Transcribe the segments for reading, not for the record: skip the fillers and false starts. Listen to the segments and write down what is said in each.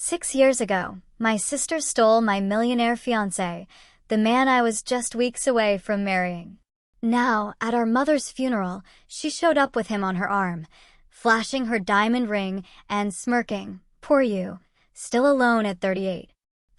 6 years ago, my sister stole my millionaire fiancé, the man I was just weeks away from marrying. Now, at our mother's funeral, she showed up with him on her arm, flashing her diamond ring and smirking, "Poor you, still alone at 38.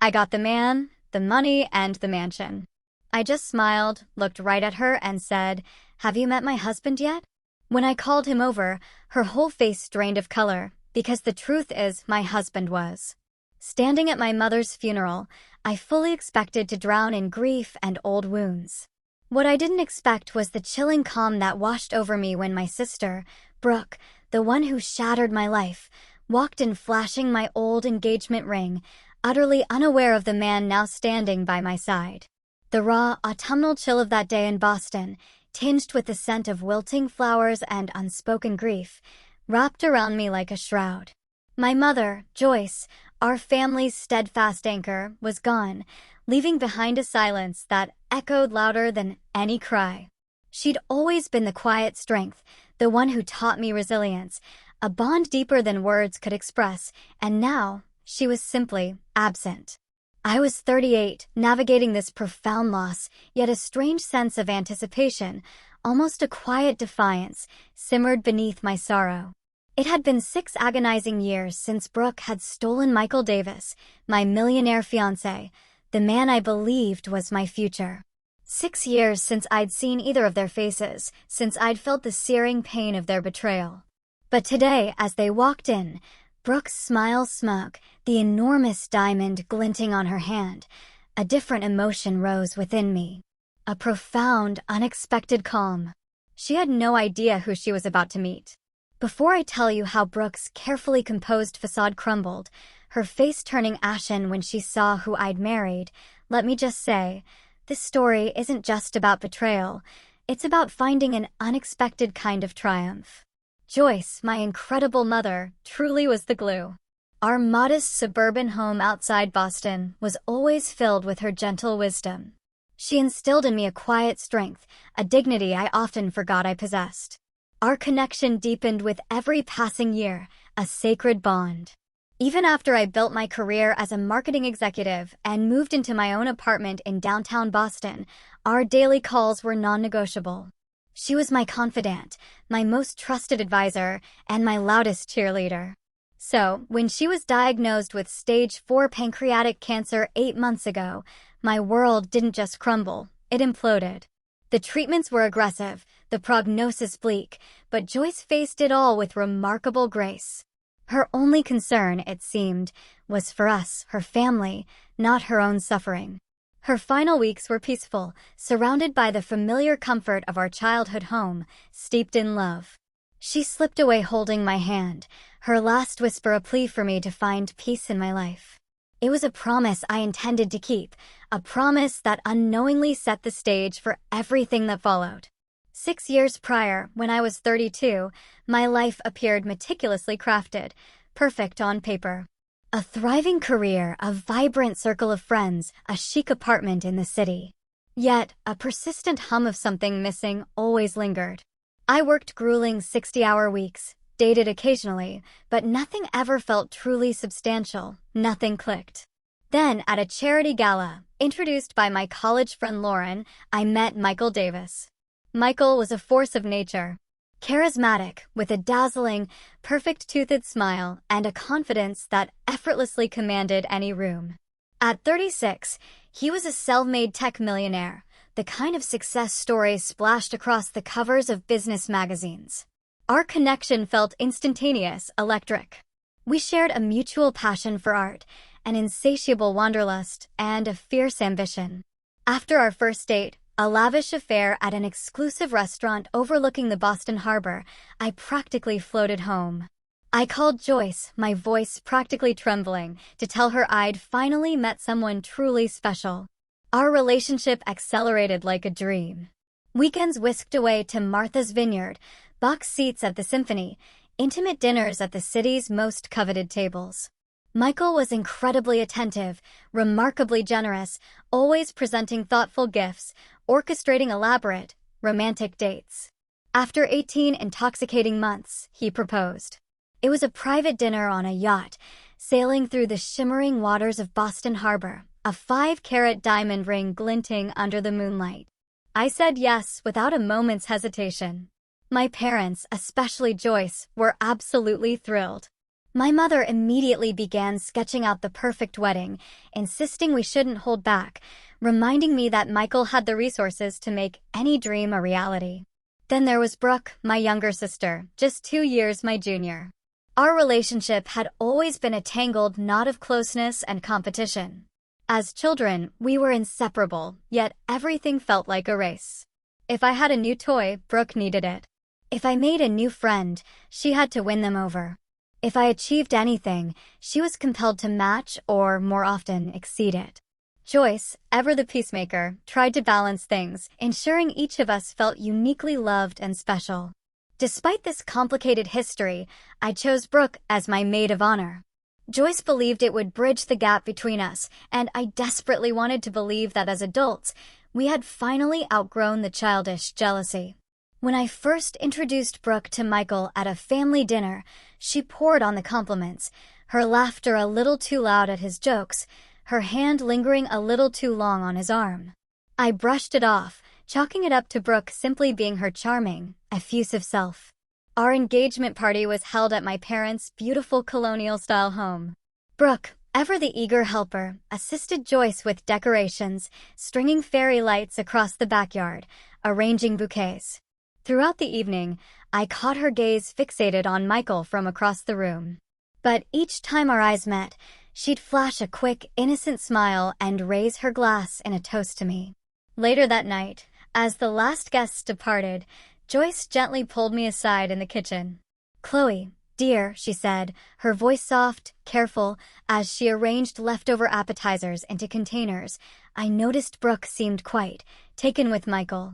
I got the man, the money, and the mansion." I just smiled, looked right at her, and said, "Have you met my husband yet?" When I called him over, her whole face drained of color, because the truth is my husband was. Standing at my mother's funeral, I fully expected to drown in grief and old wounds. What I didn't expect was the chilling calm that washed over me when my sister, Brooke, the one who shattered my life, walked in flashing my old engagement ring, utterly unaware of the man now standing by my side. The raw, autumnal chill of that day in Boston, tinged with the scent of wilting flowers and unspoken grief, wrapped around me like a shroud. My mother, Joyce, our family's steadfast anchor, was gone, leaving behind a silence that echoed louder than any cry. She'd always been the quiet strength, the one who taught me resilience, a bond deeper than words could express, and now she was simply absent. I was 38, navigating this profound loss, yet a strange sense of anticipation, almost a quiet defiance, simmered beneath my sorrow. It had been 6 agonizing years since Brooke had stolen Michael Davis, my millionaire fiancé, the man I believed was my future. 6 years since I'd seen either of their faces, since I'd felt the searing pain of their betrayal. But today, as they walked in, Brooke's smile smug, the enormous diamond glinting on her hand, a different emotion rose within me. A profound, unexpected calm. She had no idea who she was about to meet. Before I tell you how Brooke's carefully composed facade crumbled, her face turning ashen when she saw who I'd married, let me just say, this story isn't just about betrayal, it's about finding an unexpected kind of triumph. Joyce, my incredible mother, truly was the glue. Our modest suburban home outside Boston was always filled with her gentle wisdom. She instilled in me a quiet strength, a dignity I often forgot I possessed. Our connection deepened with every passing year, a sacred bond. Even after I built my career as a marketing executive and moved into my own apartment in downtown Boston, our daily calls were non-negotiable. She was my confidant, my most trusted advisor, and my loudest cheerleader. So, when she was diagnosed with stage 4 pancreatic cancer 8 months ago, my world didn't just crumble, it imploded. The treatments were aggressive, the prognosis bleak, but Joyce faced it all with remarkable grace. Her only concern, it seemed, was for us, her family, not her own suffering. Her final weeks were peaceful, surrounded by the familiar comfort of our childhood home, steeped in love. She slipped away holding my hand, her last whisper a plea for me to find peace in my life. It was a promise I intended to keep, a promise that unknowingly set the stage for everything that followed. 6 years prior, when I was 32, my life appeared meticulously crafted, perfect on paper. A thriving career, a vibrant circle of friends, a chic apartment in the city. Yet, a persistent hum of something missing always lingered. I worked grueling 60-hour weeks, dated occasionally, but nothing ever felt truly substantial, nothing clicked. Then, at a charity gala, introduced by my college friend Lauren, I met Michael Davis. Michael was a force of nature. Charismatic, with a dazzling, perfect-toothed smile and a confidence that effortlessly commanded any room. At 36, he was a self-made tech millionaire, the kind of success stories splashed across the covers of business magazines. Our connection felt instantaneous, electric. We shared a mutual passion for art, an insatiable wanderlust, and a fierce ambition. After our first date, a lavish affair at an exclusive restaurant overlooking the Boston Harbor, I practically floated home. I called Joyce, my voice practically trembling, to tell her I'd finally met someone truly special. Our relationship accelerated like a dream. Weekends whisked away to Martha's Vineyard, box seats at the Symphony, intimate dinners at the city's most coveted tables. Michael was incredibly attentive, remarkably generous, always presenting thoughtful gifts, orchestrating elaborate, romantic dates. After 18 intoxicating months, he proposed. It was a private dinner on a yacht, sailing through the shimmering waters of Boston Harbor, a 5-carat diamond ring glinting under the moonlight. I said yes without a moment's hesitation. My parents, especially Joyce, were absolutely thrilled. My mother immediately began sketching out the perfect wedding, insisting we shouldn't hold back, reminding me that Michael had the resources to make any dream a reality. Then there was Brooke, my younger sister, just 2 years my junior. Our relationship had always been a tangled knot of closeness and competition. As children, we were inseparable, yet everything felt like a race. If I had a new toy, Brooke needed it. If I made a new friend, she had to win them over. If I achieved anything, she was compelled to match or, more often, exceed it. Joyce, ever the peacemaker, tried to balance things, ensuring each of us felt uniquely loved and special. Despite this complicated history, I chose Brooke as my maid of honor. Joyce believed it would bridge the gap between us, and I desperately wanted to believe that as adults, we had finally outgrown the childish jealousy. When I first introduced Brooke to Michael at a family dinner, she poured on the compliments, her laughter a little too loud at his jokes, her hand lingering a little too long on his arm. I brushed it off, chalking it up to Brooke simply being her charming, effusive self. Our engagement party was held at my parents' beautiful colonial-style home. Brooke, ever the eager helper, assisted Joyce with decorations, stringing fairy lights across the backyard, arranging bouquets. Throughout the evening, I caught her gaze fixated on Michael from across the room. But each time our eyes met, she'd flash a quick, innocent smile and raise her glass in a toast to me. Later that night, as the last guests departed, Joyce gently pulled me aside in the kitchen. "Chloe, dear," she said, her voice soft, careful, as she arranged leftover appetizers into containers. I noticed Brooke seemed quite taken with Michael.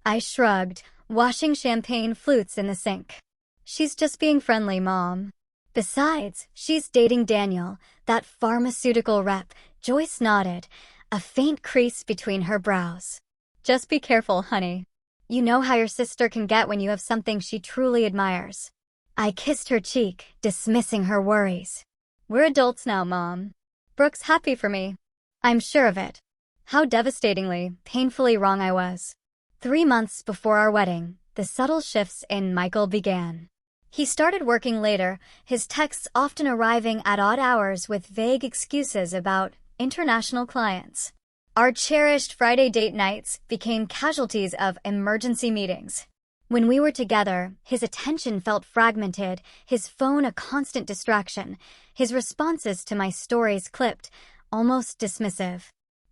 I shrugged, washing champagne flutes in the sink. "She's just being friendly, Mom. Besides, she's dating Daniel, that pharmaceutical rep." Joyce nodded, a faint crease between her brows. "Just be careful, honey. You know how your sister can get when you have something she truly admires." I kissed her cheek, dismissing her worries. "We're adults now, Mom. Brooke's happy for me. I'm sure of it." How devastatingly, painfully wrong I was. 3 months before our wedding, the subtle shifts in Michael began. He started working later, his texts often arriving at odd hours with vague excuses about international clients. Our cherished Friday date nights became casualties of emergency meetings. When we were together, his attention felt fragmented, his phone a constant distraction, his responses to my stories clipped, almost dismissive.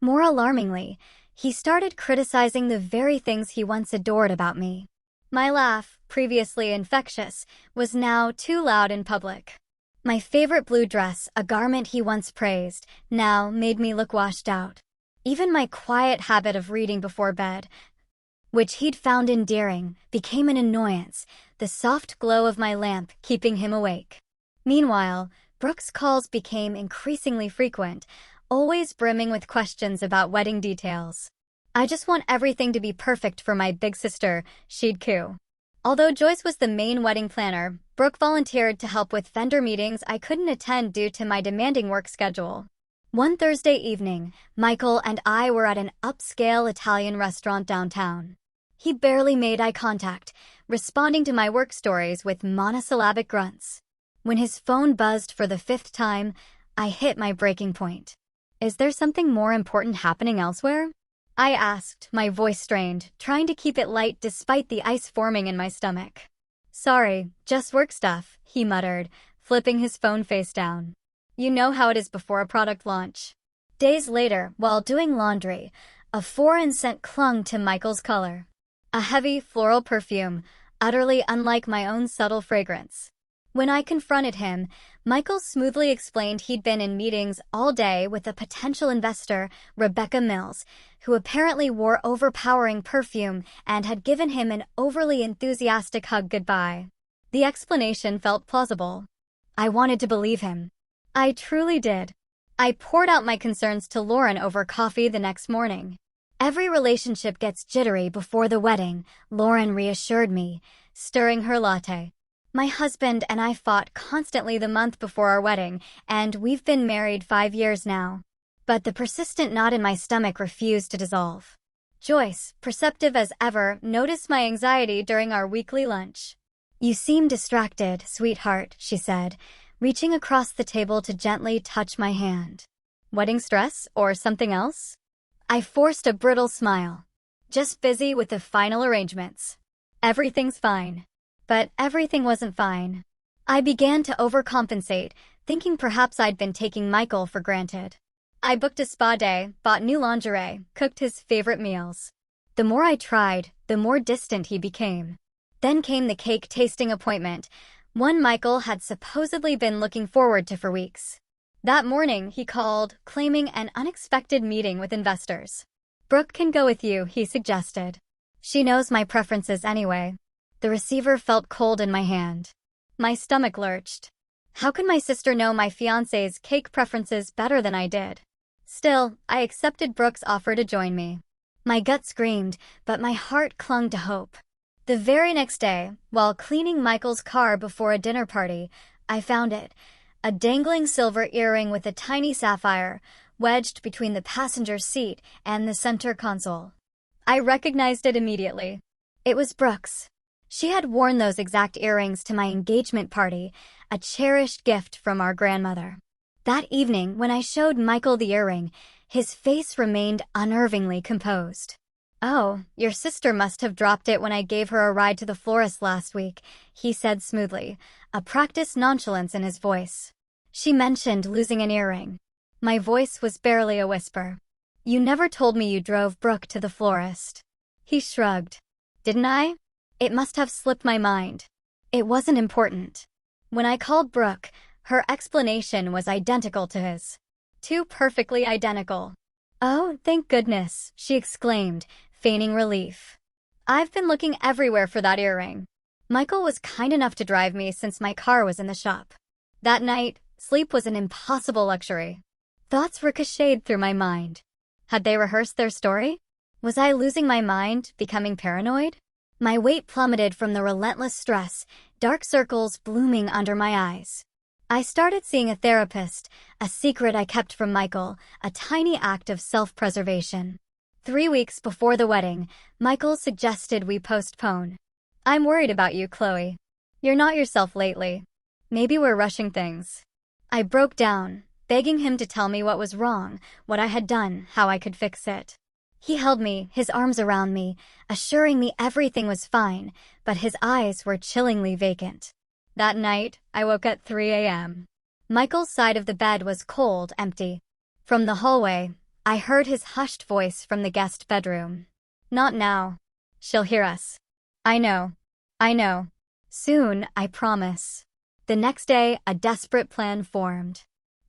More alarmingly, he started criticizing the very things he once adored about me. My laugh, previously infectious, was now too loud in public. My favorite blue dress, a garment he once praised, now made me look washed out. Even my quiet habit of reading before bed, which he'd found endearing, became an annoyance, the soft glow of my lamp keeping him awake. Meanwhile, Brooke's calls became increasingly frequent, always brimming with questions about wedding details. "I just want everything to be perfect for my big sister," she'd coo. Although Joyce was the main wedding planner, Brooke volunteered to help with vendor meetings I couldn't attend due to my demanding work schedule. One Thursday evening, Michael and I were at an upscale Italian restaurant downtown. He barely made eye contact, responding to my work stories with monosyllabic grunts. When his phone buzzed for the 5th time, I hit my breaking point. "Is there something more important happening elsewhere?" I asked, my voice strained, trying to keep it light despite the ice forming in my stomach. "Sorry, just work stuff," he muttered, flipping his phone face down. "You know how it is before a product launch." Days later, while doing laundry, a foreign scent clung to Michael's color. A heavy, floral perfume, utterly unlike my own subtle fragrance. When I confronted him, Michael smoothly explained he'd been in meetings all day with a potential investor, Rebecca Mills, who apparently wore overpowering perfume and had given him an overly enthusiastic hug goodbye. The explanation felt plausible. I wanted to believe him. I truly did. I poured out my concerns to Lauren over coffee the next morning. "Every relationship gets jittery before the wedding," Lauren reassured me, stirring her latte. My husband and I fought constantly the month before our wedding, and we've been married 5 years now. But the persistent knot in my stomach refused to dissolve. Joyce, perceptive as ever, noticed my anxiety during our weekly lunch. "You seem distracted, sweetheart," she said, reaching across the table to gently touch my hand. "Wedding stress or something else?" I forced a brittle smile. "Just busy with the final arrangements. Everything's fine." But everything wasn't fine. I began to overcompensate, thinking perhaps I'd been taking Michael for granted. I booked a spa day, bought new lingerie, cooked his favorite meals. The more I tried, the more distant he became. Then came the cake tasting appointment, one Michael had supposedly been looking forward to for weeks. That morning, he called, claiming an unexpected meeting with investors. "Brooke can go with you," he suggested. "She knows my preferences anyway." The receiver felt cold in my hand. My stomach lurched. How could my sister know my fiancé's cake preferences better than I did? Still, I accepted Brooke's offer to join me. My gut screamed, but my heart clung to hope. The very next day, while cleaning Michael's car before a dinner party, I found it. A dangling silver earring with a tiny sapphire, wedged between the passenger seat and the center console. I recognized it immediately. It was Brooke's. She had worn those exact earrings to my engagement party, a cherished gift from our grandmother. That evening, when I showed Michael the earring, his face remained unnervingly composed. "Oh, your sister must have dropped it when I gave her a ride to the florist last week," he said smoothly, a practiced nonchalance in his voice. "She mentioned losing an earring." My voice was barely a whisper. "You never told me you drove Brooke to the florist." He shrugged. "Didn't I? It must have slipped my mind. It wasn't important." When I called Brooke, her explanation was identical to his. Too perfectly identical. "Oh, thank goodness," she exclaimed, feigning relief. "I've been looking everywhere for that earring." Michael was kind enough to drive me since my car was in the shop. That night, sleep was an impossible luxury. Thoughts ricocheted through my mind. Had they rehearsed their story? Was I losing my mind, becoming paranoid? My weight plummeted from the relentless stress, dark circles blooming under my eyes. I started seeing a therapist, a secret I kept from Michael, a tiny act of self-preservation. 3 weeks before the wedding, Michael suggested we postpone. "I'm worried about you, Chloe. You're not yourself lately. Maybe we're rushing things." I broke down, begging him to tell me what was wrong, what I had done, how I could fix it. He held me, his arms around me, assuring me everything was fine, but his eyes were chillingly vacant. That night, I woke at 3 a.m. Michael's side of the bed was cold, empty. From the hallway, I heard his hushed voice from the guest bedroom. "Not now. She'll hear us." I know. Soon, I promise." The next day, a desperate plan formed.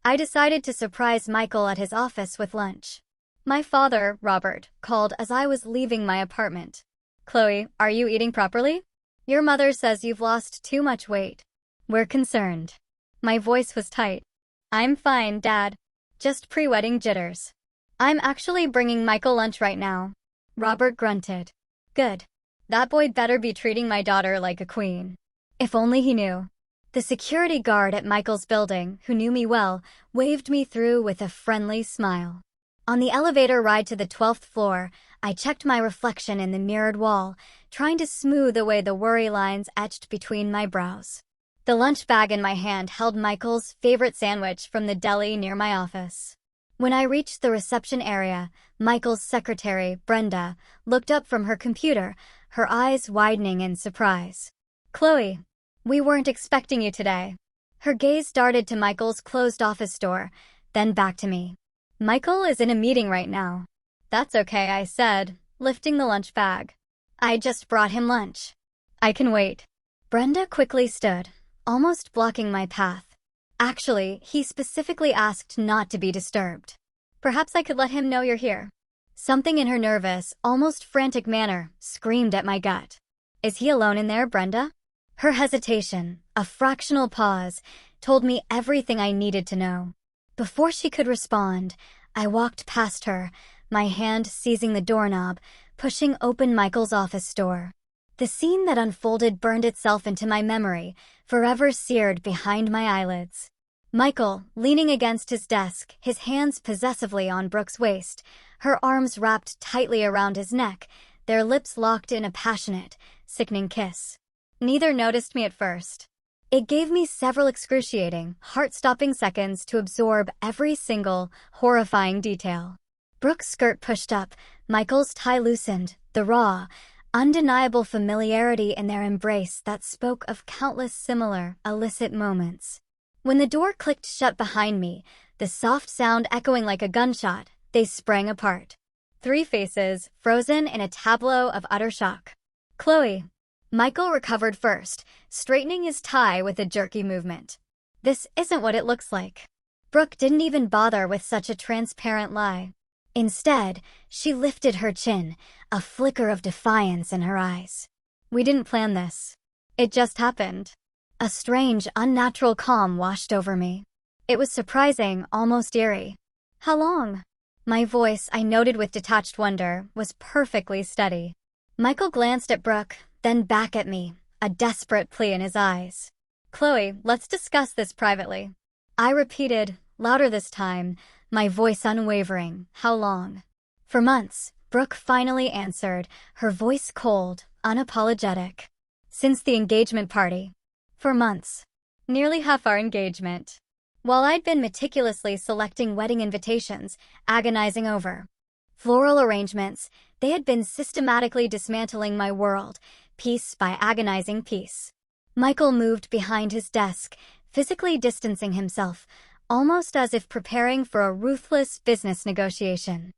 I decided to surprise Michael at his office with lunch. My father, Robert, called as I was leaving my apartment. "Chloe, are you eating properly? Your mother says you've lost too much weight. We're concerned." My voice was tight. "I'm fine, Dad. Just pre-wedding jitters." "I'm actually bringing Michael lunch right now." Robert grunted. "Good. That boy better be treating my daughter like a queen." If only he knew. The security guard at Michael's building, who knew me well, waved me through with a friendly smile. On the elevator ride to the 12th floor, I checked my reflection in the mirrored wall, trying to smooth away the worry lines etched between my brows. The lunch bag in my hand held Michael's favorite sandwich from the deli near my office. When I reached the reception area, Michael's secretary, Brenda, looked up from her computer, her eyes widening in surprise. "Chloe, we weren't expecting you today." Her gaze darted to Michael's closed office door, then back to me. "Michael is in a meeting right now." "That's okay," I said, lifting the lunch bag. "I just brought him lunch. I can wait." Brenda quickly stood, almost blocking my path. "Actually, he specifically asked not to be disturbed. Perhaps I could let him know you're here." Something in her nervous, almost frantic manner screamed at my gut. "Is he alone in there, Brenda?" Her hesitation, a fractional pause, told me everything I needed to know. Before she could respond, I walked past her, my hand seizing the doorknob, pushing open Michael's office door. The scene that unfolded burned itself into my memory, forever seared behind my eyelids. Michael, leaning against his desk, his hands possessively on Brooke's waist, her arms wrapped tightly around his neck, their lips locked in a passionate, sickening kiss. Neither noticed me at first. It gave me several excruciating, heart-stopping seconds to absorb every single, horrifying detail. Brooke's skirt pushed up, Michael's tie loosened, the raw, undeniable familiarity in their embrace that spoke of countless similar, illicit moments. When the door clicked shut behind me, the soft sound echoing like a gunshot, they sprang apart. 3 faces, frozen in a tableau of utter shock. Chloe. Michael recovered first, straightening his tie with a jerky movement. This isn't what it looks like. Brooke didn't even bother with such a transparent lie. Instead, she lifted her chin, a flicker of defiance in her eyes. We didn't plan this. It just happened. A strange, unnatural calm washed over me. It was surprising, almost eerie. How long? My voice, I noted with detached wonder, was perfectly steady. Michael glanced at Brooke, then back at me, a desperate plea in his eyes. Chloe, let's discuss this privately. I repeated, louder this time, my voice unwavering. How long? For months, Brooke finally answered, her voice cold, unapologetic. Since the engagement party. For months. Nearly half our engagement. While I'd been meticulously selecting wedding invitations, agonizing over floral arrangements, they had been systematically dismantling my world, piece by agonizing piece. Michael moved behind his desk, physically distancing himself, almost as if preparing for a ruthless business negotiation.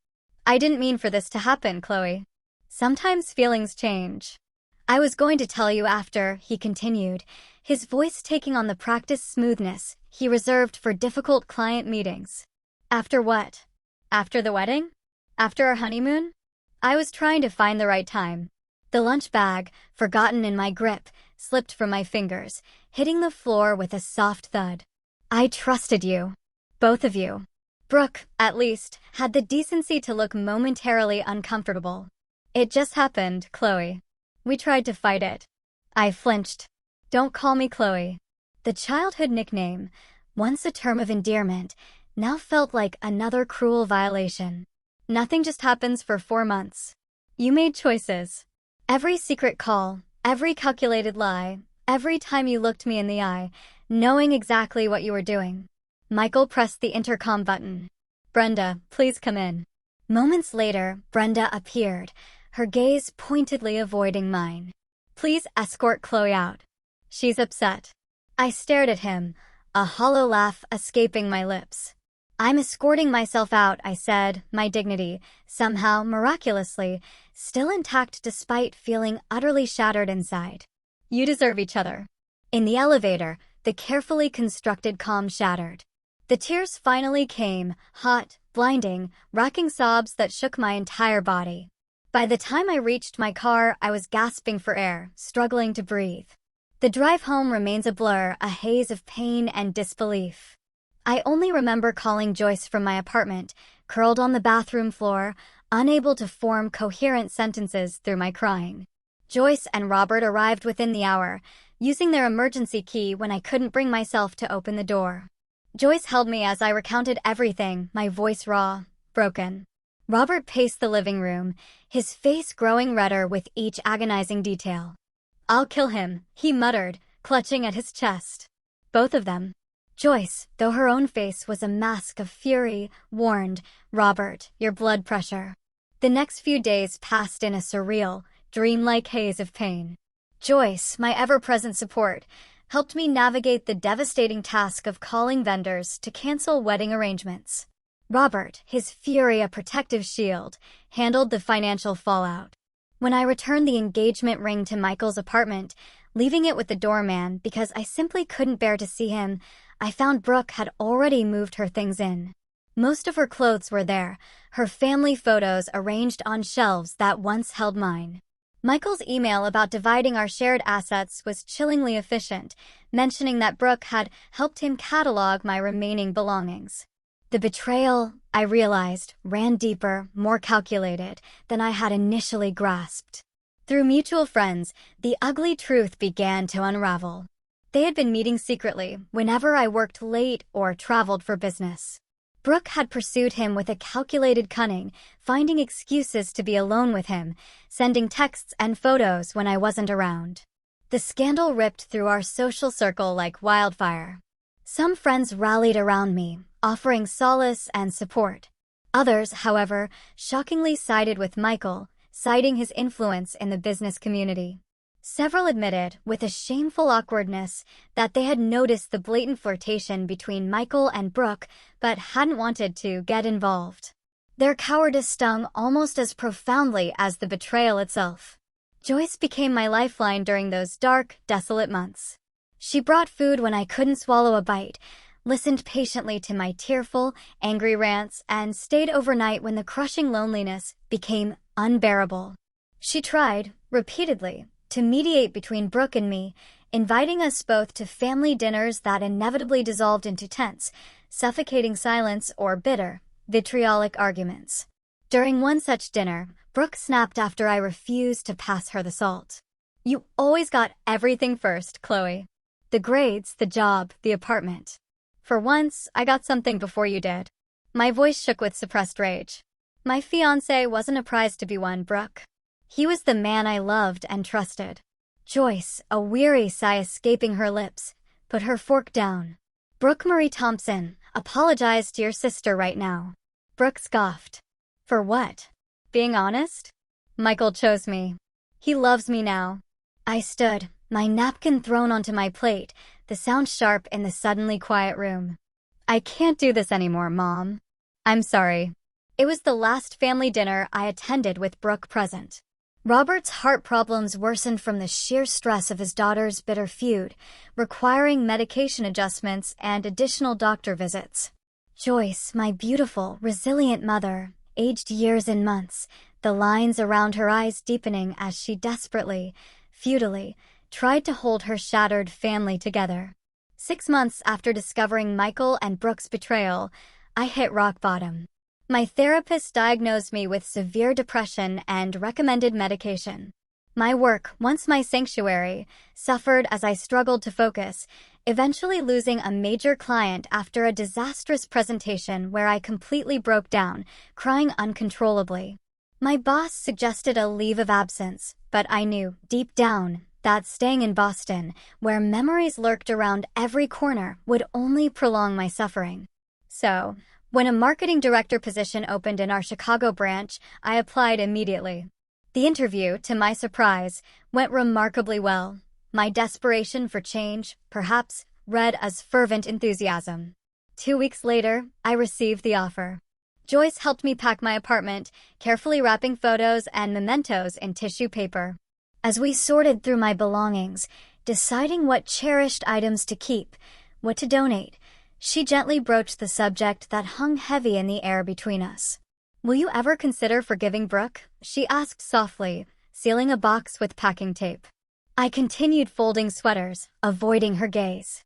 I didn't mean for this to happen, Chloe. Sometimes feelings change. I was going to tell you after, he continued, his voice taking on the practiced smoothness he reserved for difficult client meetings. After what? After the wedding? After our honeymoon? I was trying to find the right time. The lunch bag, forgotten in my grip, slipped from my fingers, hitting the floor with a soft thud. I trusted you. Both of you. Brooke, at least, had the decency to look momentarily uncomfortable. It just happened, Chloe. We tried to fight it. I flinched. Don't call me Chloe. The childhood nickname, once a term of endearment, now felt like another cruel violation. Nothing just happens for 4 months. You made choices. Every secret call, every calculated lie, every time you looked me in the eye, knowing exactly what you were doing. Michael pressed the intercom button. Brenda, please come in. Moments later, Brenda appeared, her gaze pointedly avoiding mine. Please escort Chloe out. She's upset. I stared at him, a hollow laugh escaping my lips. I'm escorting myself out, I said, my dignity, somehow, miraculously, still intact despite feeling utterly shattered inside. You deserve each other. In the elevator, the carefully constructed calm shattered. The tears finally came, hot, blinding, racking sobs that shook my entire body. By the time I reached my car, I was gasping for air, struggling to breathe. The drive home remains a blur, a haze of pain and disbelief. I only remember calling Joyce from my apartment, curled on the bathroom floor, unable to form coherent sentences through my crying. Joyce and Robert arrived within the hour, using their emergency key when I couldn't bring myself to open the door. Joyce held me as I recounted everything, my voice raw, broken. Robert paced the living room, his face growing redder with each agonizing detail. I'll kill him, he muttered, clutching at his chest. Both of them. Joyce, though her own face was a mask of fury, warned, Robert, your blood pressure. The next few days passed in a surreal, dreamlike haze of pain. Joyce, my ever-present support, helped me navigate the devastating task of calling vendors to cancel wedding arrangements. Robert, his fury a protective shield, handled the financial fallout. When I returned the engagement ring to Michael's apartment, leaving it with the doorman because I simply couldn't bear to see him, I found Brooke had already moved her things in. Most of her clothes were there, her family photos arranged on shelves that once held mine. Michael's email about dividing our shared assets was chillingly efficient, mentioning that Brooke had helped him catalog my remaining belongings. The betrayal, I realized, ran deeper, more calculated than I had initially grasped. Through mutual friends, the ugly truth began to unravel. They had been meeting secretly whenever I worked late or traveled for business. Brooke had pursued him with a calculated cunning, finding excuses to be alone with him, sending texts and photos when I wasn't around. The scandal ripped through our social circle like wildfire. Some friends rallied around me, offering solace and support. Others, however, shockingly sided with Michael, citing his influence in the business community. Several admitted, with a shameful awkwardness, that they had noticed the blatant flirtation between Michael and Brooke, but hadn't wanted to get involved. Their cowardice stung almost as profoundly as the betrayal itself. Joyce became my lifeline during those dark, desolate months. She brought food when I couldn't swallow a bite, listened patiently to my tearful, angry rants, and stayed overnight when the crushing loneliness became unbearable. She tried, repeatedly, to mediate between Brooke and me, inviting us both to family dinners that inevitably dissolved into tense, suffocating silence or bitter, vitriolic arguments. During one such dinner, Brooke snapped after I refused to pass her the salt. "You always got everything first, Chloe. The grades, the job, the apartment. For once, I got something before you did." My voice shook with suppressed rage. My fiancé wasn't a prize to be won, Brooke. He was the man I loved and trusted. Joyce, a weary sigh escaping her lips, put her fork down. "Brooke Marie Thompson, apologize to your sister right now." Brooke scoffed. "For what? Being honest? Michael chose me. He loves me now." I stood, my napkin thrown onto my plate, the sound sharp in the suddenly quiet room. "I can't do this anymore, Mom. I'm sorry." It was the last family dinner I attended with Brooke present. Robert's heart problems worsened from the sheer stress of his daughter's bitter feud, requiring medication adjustments and additional doctor visits. Joyce, my beautiful, resilient mother, aged years and months, the lines around her eyes deepening as she desperately, futilely, tried to hold her shattered family together. 6 months after discovering Michael and Brooke's betrayal, I hit rock bottom. My therapist diagnosed me with severe depression and recommended medication. My work, once my sanctuary, suffered as I struggled to focus, eventually losing a major client after a disastrous presentation where I completely broke down, crying uncontrollably. My boss suggested a leave of absence, but I knew, deep down, that staying in Boston, where memories lurked around every corner, would only prolong my suffering. So, when a marketing director position opened in our Chicago branch, I applied immediately. The interview, to my surprise, went remarkably well. My desperation for change, perhaps, read as fervent enthusiasm. 2 weeks later, I received the offer. Joyce helped me pack my apartment, carefully wrapping photos and mementos in tissue paper. As we sorted through my belongings, deciding what cherished items to keep, what to donate, she gently broached the subject that hung heavy in the air between us. "Will you ever consider forgiving Brooke?" she asked softly, sealing a box with packing tape. I continued folding sweaters, avoiding her gaze.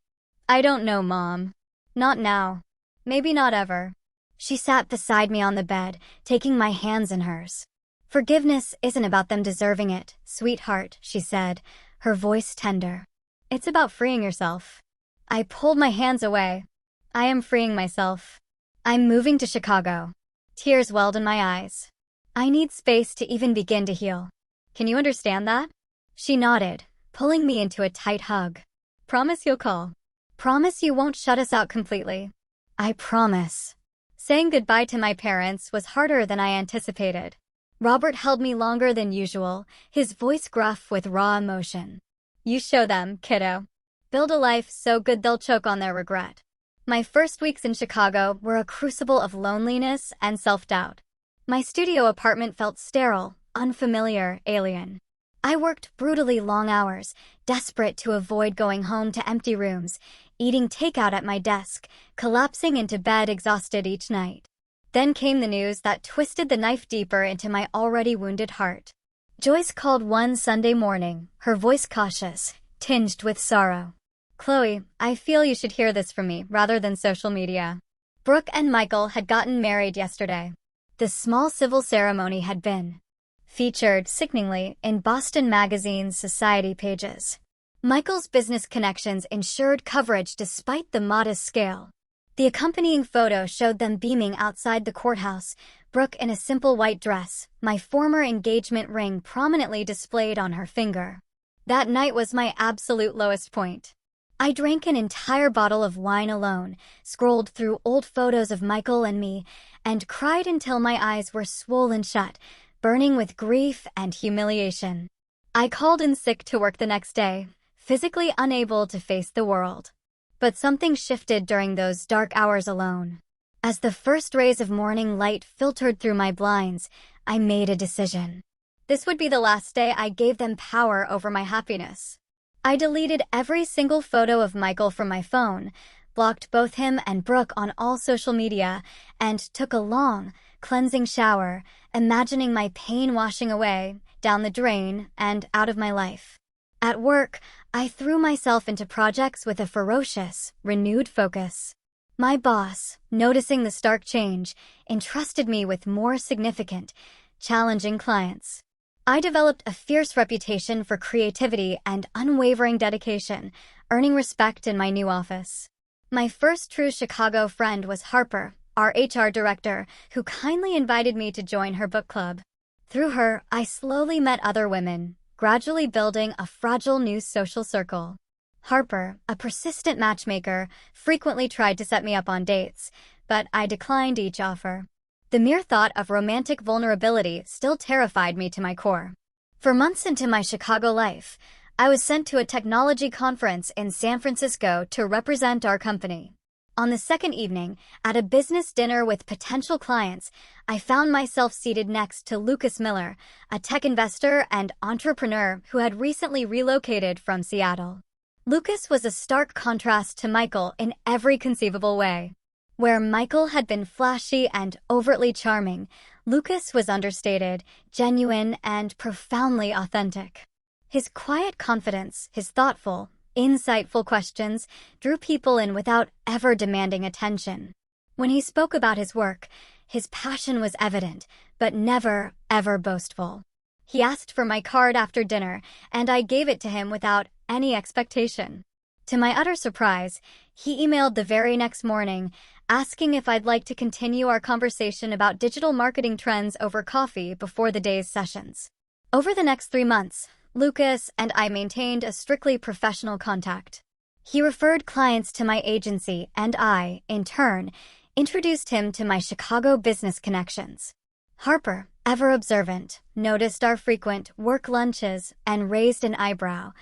"I don't know, Mom. Not now. Maybe not ever." She sat beside me on the bed, taking my hands in hers. "Forgiveness isn't about them deserving it, sweetheart," she said, her voice tender. "It's about freeing yourself." I pulled my hands away. "I am freeing myself. I'm moving to Chicago." Tears welled in my eyes. "I need space to even begin to heal. Can you understand that?" She nodded, pulling me into a tight hug. "Promise you'll call. Promise you won't shut us out completely." "I promise." Saying goodbye to my parents was harder than I anticipated. Robert held me longer than usual, his voice gruff with raw emotion. "You show them, kiddo. Build a life so good they'll choke on their regret." My first weeks in Chicago were a crucible of loneliness and self-doubt. My studio apartment felt sterile, unfamiliar, alien. I worked brutally long hours, desperate to avoid going home to empty rooms, eating takeout at my desk, collapsing into bed exhausted each night. Then came the news that twisted the knife deeper into my already wounded heart. Joyce called one Sunday morning, her voice cautious, tinged with sorrow. "Chloe, I feel you should hear this from me rather than social media. Brooke and Michael had gotten married yesterday. The small civil ceremony had been featured, sickeningly, in Boston Magazine's Society pages. Michael's business connections ensured coverage despite the modest scale. The accompanying photo showed them beaming outside the courthouse, Brooke in a simple white dress, my former engagement ring prominently displayed on her finger. That night was my absolute lowest point. I drank an entire bottle of wine alone, scrolled through old photos of Michael and me, and cried until my eyes were swollen shut, burning with grief and humiliation. I called in sick to work the next day, physically unable to face the world. But something shifted during those dark hours alone. As the first rays of morning light filtered through my blinds, I made a decision. This would be the last day I gave them power over my happiness. I deleted every single photo of Michael from my phone, blocked both him and Brooke on all social media, and took a long, cleansing shower, imagining my pain washing away, down the drain, and out of my life. At work, I threw myself into projects with a ferocious, renewed focus. My boss, noticing the stark change, entrusted me with more significant, challenging clients. I developed a fierce reputation for creativity and unwavering dedication, earning respect in my new office. My first true Chicago friend was Harper, our HR director, who kindly invited me to join her book club. Through her, I slowly met other women, gradually building a fragile new social circle. Harper, a persistent matchmaker, frequently tried to set me up on dates, but I declined each offer. The mere thought of romantic vulnerability still terrified me to my core. For months into my Chicago life, I was sent to a technology conference in San Francisco to represent our company. On the second evening, at a business dinner with potential clients, I found myself seated next to Lucas Miller, a tech investor and entrepreneur who had recently relocated from Seattle. Lucas was a stark contrast to Michael in every conceivable way. Where Michael had been flashy and overtly charming, Lucas was understated, genuine, and profoundly authentic. His quiet confidence, his thoughtful, insightful questions drew people in without ever demanding attention. When he spoke about his work, his passion was evident, but never, ever boastful. He asked for my card after dinner, and I gave it to him without any expectation. To my utter surprise, he emailed the very next morning, asking if I'd like to continue our conversation about digital marketing trends over coffee before the day's sessions. Over the next 3 months, Lucas and I maintained a strictly professional contact. He referred clients to my agency, and I, in turn, introduced him to my Chicago business connections. Harper, ever observant, noticed our frequent work lunches and raised an eyebrow,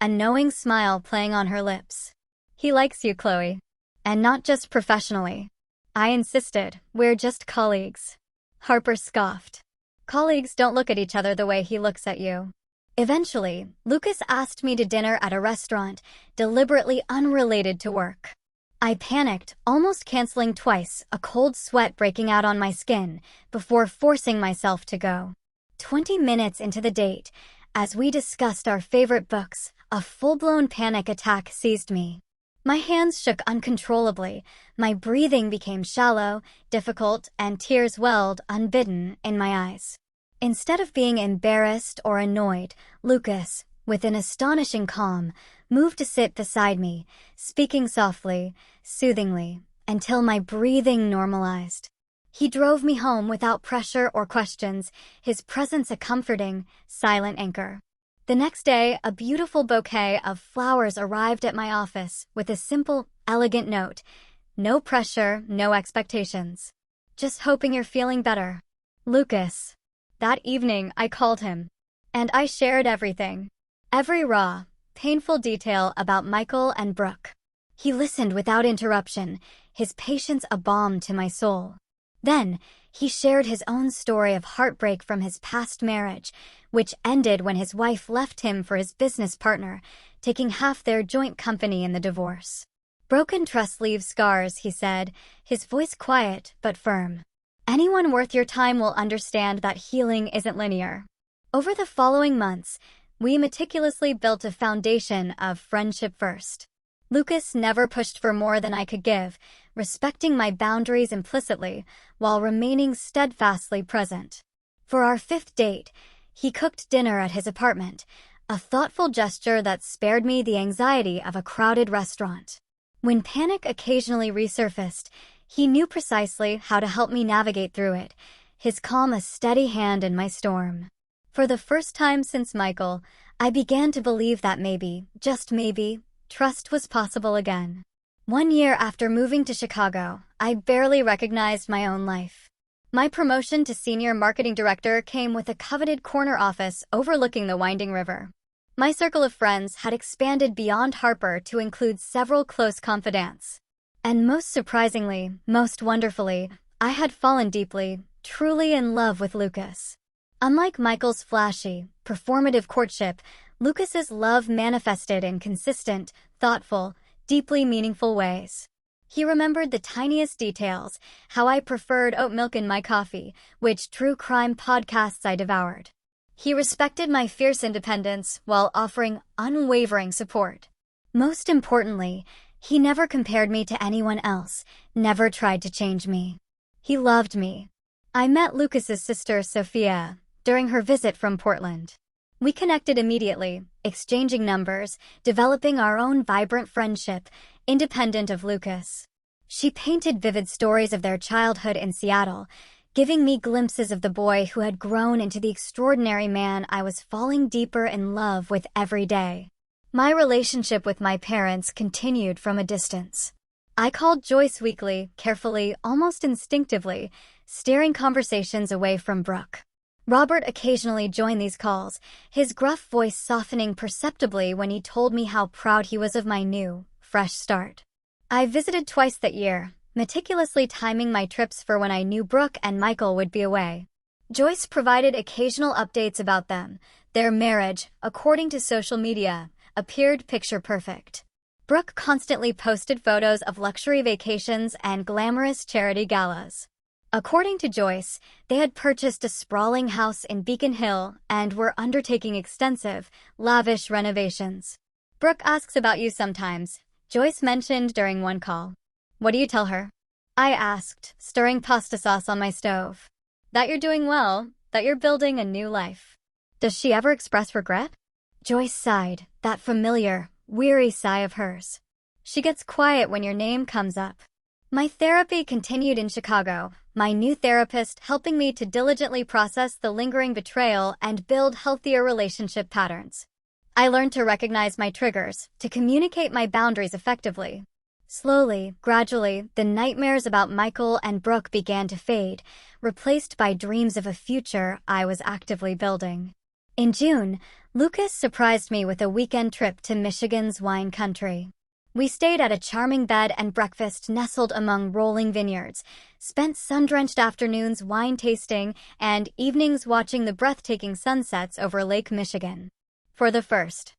a knowing smile playing on her lips. "He likes you, Chloe. And not just professionally." I insisted, "We're just colleagues." Harper scoffed. "Colleagues don't look at each other the way he looks at you." Eventually, Lucas asked me to dinner at a restaurant, deliberately unrelated to work. I panicked, almost canceling twice, a cold sweat breaking out on my skin, before forcing myself to go. 20 minutes into the date, as we discussed our favorite books, a full-blown panic attack seized me. My hands shook uncontrollably, my breathing became shallow, difficult, and tears welled unbidden in my eyes. Instead of being embarrassed or annoyed, Lucas, with an astonishing calm, moved to sit beside me, speaking softly, soothingly, until my breathing normalized. He drove me home without pressure or questions, his presence a comforting, silent anchor. The next day, a beautiful bouquet of flowers arrived at my office with a simple, elegant note. "No pressure, no expectations. Just hoping you're feeling better. Lucas." That evening, I called him. And I shared everything. Every raw, painful detail about Michael and Brooke. He listened without interruption, his patience a balm to my soul. Then, he shared his own story of heartbreak from his past marriage, which ended when his wife left him for his business partner, taking half their joint company in the divorce. "Broken trust leaves scars," he said, his voice quiet but firm. "Anyone worth your time will understand that healing isn't linear." Over the following months, we meticulously built a foundation of friendship first. Lucas never pushed for more than I could give, respecting my boundaries implicitly, while remaining steadfastly present. For our fifth date, he cooked dinner at his apartment, a thoughtful gesture that spared me the anxiety of a crowded restaurant. When panic occasionally resurfaced, he knew precisely how to help me navigate through it, his calm a steady hand in my storm. For the first time since Michael, I began to believe that maybe, just maybe, trust was possible again. 1 year after moving to Chicago, I barely recognized my own life. My promotion to senior marketing director came with a coveted corner office overlooking the winding river. My circle of friends had expanded beyond Harper to include several close confidants. And most surprisingly, most wonderfully, I had fallen deeply, truly in love with Lucas. Unlike Michael's flashy, performative courtship, Lucas's love manifested in consistent, thoughtful, deeply meaningful ways. He remembered the tiniest details, how I preferred oat milk in my coffee, which true crime podcasts I devoured. He respected my fierce independence while offering unwavering support. Most importantly, he never compared me to anyone else, never tried to change me. He loved me. I met Lucas's sister, Sophia, during her visit from Portland. We connected immediately, exchanging numbers, developing our own vibrant friendship, independent of Lucas. She painted vivid stories of their childhood in Seattle, giving me glimpses of the boy who had grown into the extraordinary man I was falling deeper in love with every day. My relationship with my parents continued from a distance. I called Joyce weekly, carefully, almost instinctively, steering conversations away from Brooke. Robert occasionally joined these calls, his gruff voice softening perceptibly when he told me how proud he was of my new, fresh start. I visited twice that year, meticulously timing my trips for when I knew Brooke and Michael would be away. Joyce provided occasional updates about them. Their marriage, according to social media, appeared picture-perfect. Brooke constantly posted photos of luxury vacations and glamorous charity galas. According to Joyce, they had purchased a sprawling house in Beacon Hill and were undertaking extensive, lavish renovations. Brooke asks about you sometimes, Joyce mentioned during one call. What do you tell her? I asked, stirring pasta sauce on my stove. That you're doing well, that you're building a new life. Does she ever express regret? Joyce sighed, that familiar, weary sigh of hers. She gets quiet when your name comes up. My therapy continued in Chicago, my new therapist helping me to diligently process the lingering betrayal and build healthier relationship patterns. I learned to recognize my triggers, to communicate my boundaries effectively. Slowly, gradually, the nightmares about Michael and Brooke began to fade, replaced by dreams of a future I was actively building. In June, Lucas surprised me with a weekend trip to Michigan's wine country. We stayed at a charming bed and breakfast nestled among rolling vineyards, spent sun-drenched afternoons wine tasting, and evenings watching the breathtaking sunsets over Lake Michigan. For the first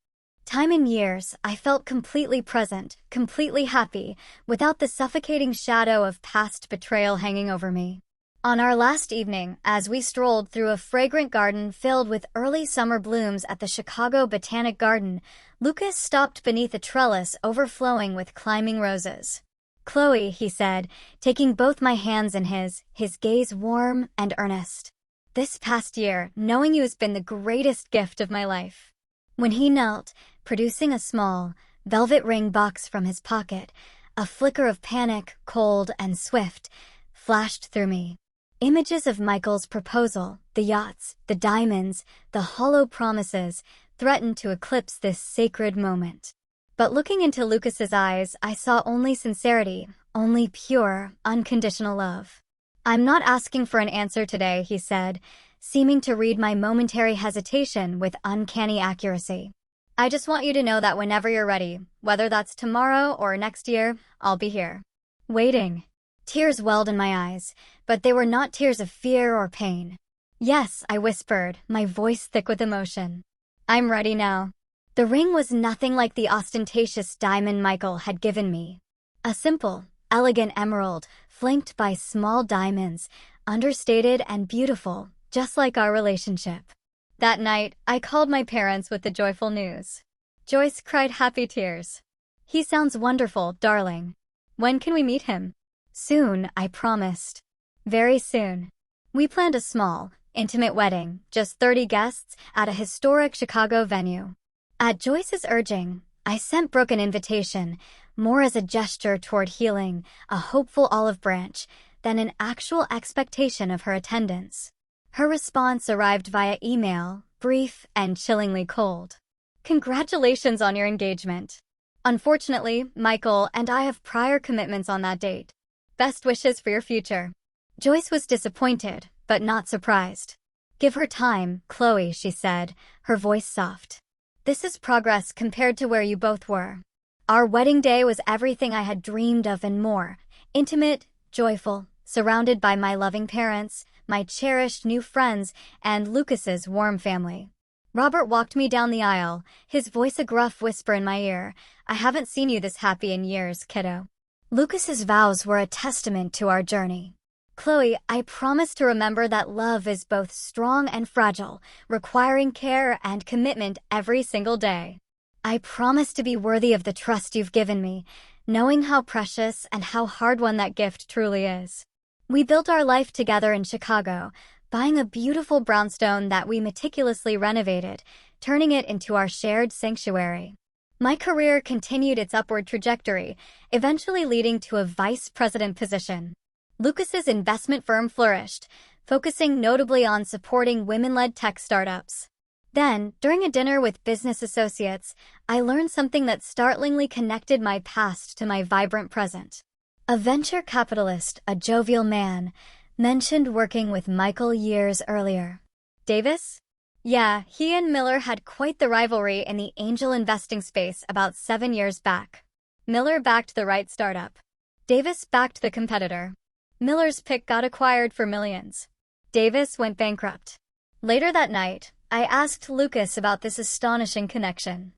time in years, I felt completely present, completely happy, without the suffocating shadow of past betrayal hanging over me. On our last evening, as we strolled through a fragrant garden filled with early summer blooms at the Chicago Botanic Garden, Lucas stopped beneath a trellis overflowing with climbing roses. Chloe, he said, taking both my hands in his gaze warm and earnest. This past year, knowing you has been the greatest gift of my life. When he knelt, producing a small, velvet ring box from his pocket, a flicker of panic, cold and swift, flashed through me. Images of Michael's proposal, the yachts, the diamonds, the hollow promises, threatened to eclipse this sacred moment. But looking into Lucas's eyes, I saw only sincerity, only pure, unconditional love. I'm not asking for an answer today, he said, seeming to read my momentary hesitation with uncanny accuracy. I just want you to know that whenever you're ready, whether that's tomorrow or next year, I'll be here. Waiting. Tears welled in my eyes, but they were not tears of fear or pain. Yes, I whispered, my voice thick with emotion. I'm ready now. The ring was nothing like the ostentatious diamond Michael had given me. A simple, elegant emerald, flanked by small diamonds, understated and beautiful, just like our relationship. That night, I called my parents with the joyful news. Joyce cried happy tears. He sounds wonderful, darling. When can we meet him? Soon, I promised. Very soon. We planned a small, Intimate wedding, just 30 guests at a historic Chicago venue. At Joyce's urging, I sent Brooke an invitation, more as a gesture toward healing, a hopeful olive branch, than an actual expectation of her attendance. Her response arrived via email, brief and chillingly cold. Congratulations on your engagement. Unfortunately, Michael and I have prior commitments on that date. Best wishes for your future. Joyce was disappointed, but not surprised. Give her time, Chloe, she said, her voice soft. This is progress compared to where you both were. Our wedding day was everything I had dreamed of and more. Intimate, joyful, surrounded by my loving parents, my cherished new friends, and Lucas's warm family. Robert walked me down the aisle, his voice a gruff whisper in my ear. I haven't seen you this happy in years, kiddo. Lucas's vows were a testament to our journey. Chloe, I promise to remember that love is both strong and fragile, requiring care and commitment every single day. I promise to be worthy of the trust you've given me, knowing how precious and how hard-won that gift truly is. We built our life together in Chicago, buying a beautiful brownstone that we meticulously renovated, turning it into our shared sanctuary. My career continued its upward trajectory, eventually leading to a vice president position. Lucas's investment firm flourished, focusing notably on supporting women-led tech startups. Then, during a dinner with business associates, I learned something that startlingly connected my past to my vibrant present. A venture capitalist, a jovial man, mentioned working with Michael years earlier. Davis? Yeah, he and Miller had quite the rivalry in the angel investing space about 7 years back. Miller backed the right startup. Davis backed the competitor. Miller's pick got acquired for millions. Davis went bankrupt. Later that night, I asked Lucas about this astonishing connection.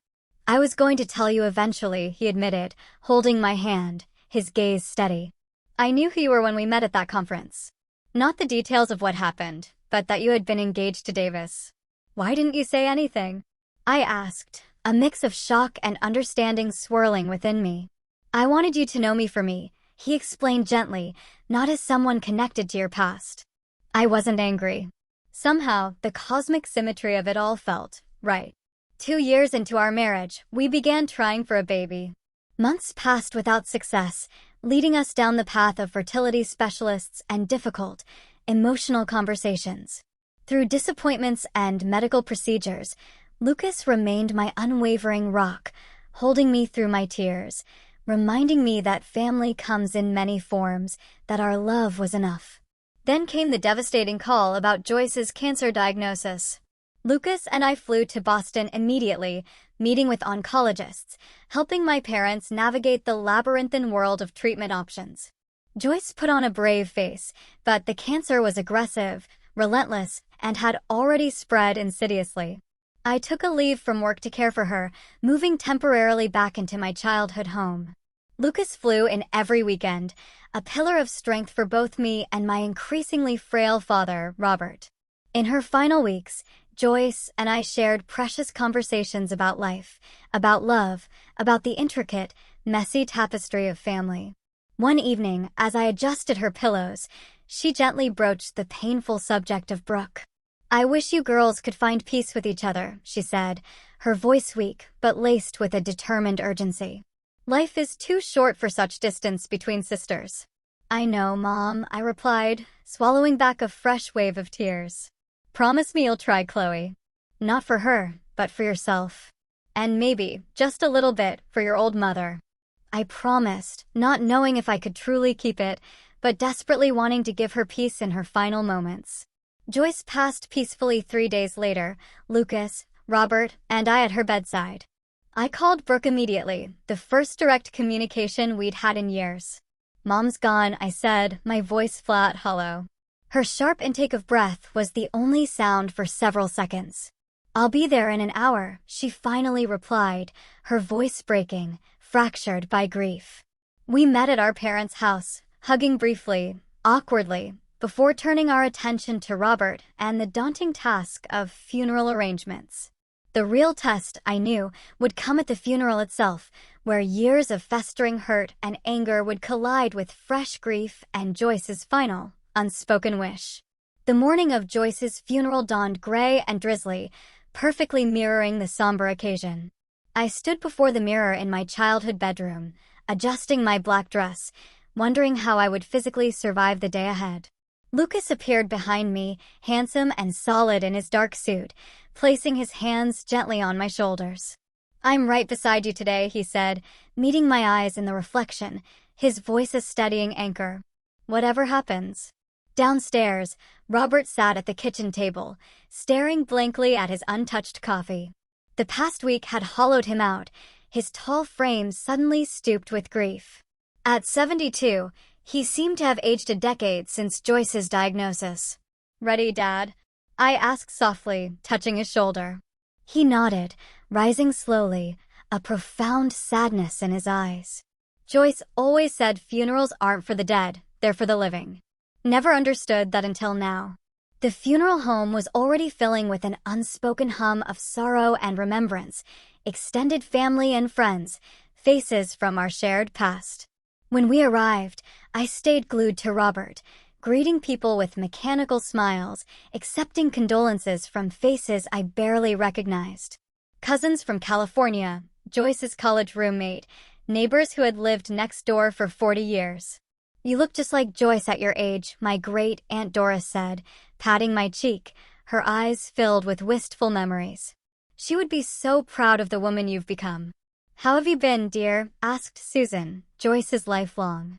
I was going to tell you eventually, he admitted, holding my hand, his gaze steady. I knew who you were when we met at that conference. Not the details of what happened, but that you had been engaged to Davis. Why didn't you say anything? I asked, a mix of shock and understanding swirling within me. I wanted you to know me for me, he explained gently, not as someone connected to your past. I wasn't angry. Somehow, the cosmic symmetry of it all felt right. 2 years into our marriage, we began trying for a baby. Months passed without success, leading us down the path of fertility specialists and difficult, emotional conversations. Through disappointments and medical procedures, Lucas remained my unwavering rock, holding me through my tears, reminding me that family comes in many forms, that our love was enough. Then came the devastating call about Joyce's cancer diagnosis. Lucas and I flew to Boston immediately, meeting with oncologists, helping my parents navigate the labyrinthine world of treatment options. Joyce put on a brave face, but the cancer was aggressive, relentless, and had already spread insidiously. I took a leave from work to care for her, moving temporarily back into my childhood home. Lucas flew in every weekend, a pillar of strength for both me and my increasingly frail father, Robert. In her final weeks, Joyce and I shared precious conversations about life, about love, about the intricate, messy tapestry of family. One evening, as I adjusted her pillows, she gently broached the painful subject of Brooke. I wish you girls could find peace with each other, she said, her voice weak but laced with a determined urgency. Life is too short for such distance between sisters. I know, Mom, I replied, swallowing back a fresh wave of tears. Promise me you'll try, Chloe. Not for her, but for yourself. And maybe, just a little bit, for your old mother. I promised, not knowing if I could truly keep it, but desperately wanting to give her peace in her final moments. Joyce passed peacefully 3 days later, Lucas, Robert, and I at her bedside. I called Brooke immediately, the first direct communication we'd had in years. Mom's gone, I said, my voice flat, hollow. Her sharp intake of breath was the only sound for several seconds. I'll be there in an hour, she finally replied, her voice breaking, fractured by grief. We met at our parents' house, hugging briefly, awkwardly, before turning our attention to Robert and the daunting task of funeral arrangements. The real test, I knew, would come at the funeral itself, where years of festering hurt and anger would collide with fresh grief and Joyce's final, unspoken wish. The morning of Joyce's funeral dawned gray and drizzly, perfectly mirroring the somber occasion. I stood before the mirror in my childhood bedroom, adjusting my black dress, wondering how I would physically survive the day ahead. Lucas appeared behind me, handsome and solid in his dark suit, placing his hands gently on my shoulders. "I'm right beside you today," he said, meeting my eyes in the reflection, his voice a steadying anchor. "Whatever happens." Downstairs, Robert sat at the kitchen table, staring blankly at his untouched coffee. The past week had hollowed him out, his tall frame suddenly stooped with grief. At 72, he seemed to have aged a decade since Joyce's diagnosis. "Ready, Dad?" I asked softly, touching his shoulder. He nodded, rising slowly, a profound sadness in his eyes. Joyce always said funerals aren't for the dead, they're for the living. Never understood that until now. The funeral home was already filling with an unspoken hum of sorrow and remembrance, extended family and friends, faces from our shared past. When we arrived, I stayed glued to Robert, greeting people with mechanical smiles, accepting condolences from faces I barely recognized. Cousins from California, Joyce's college roommate, neighbors who had lived next door for 40 years. "You look just like Joyce at your age," my great-aunt Doris said, patting my cheek, her eyes filled with wistful memories. "She would be so proud of the woman you've become." "How have you been, dear?" asked Susan, Joyce's lifelong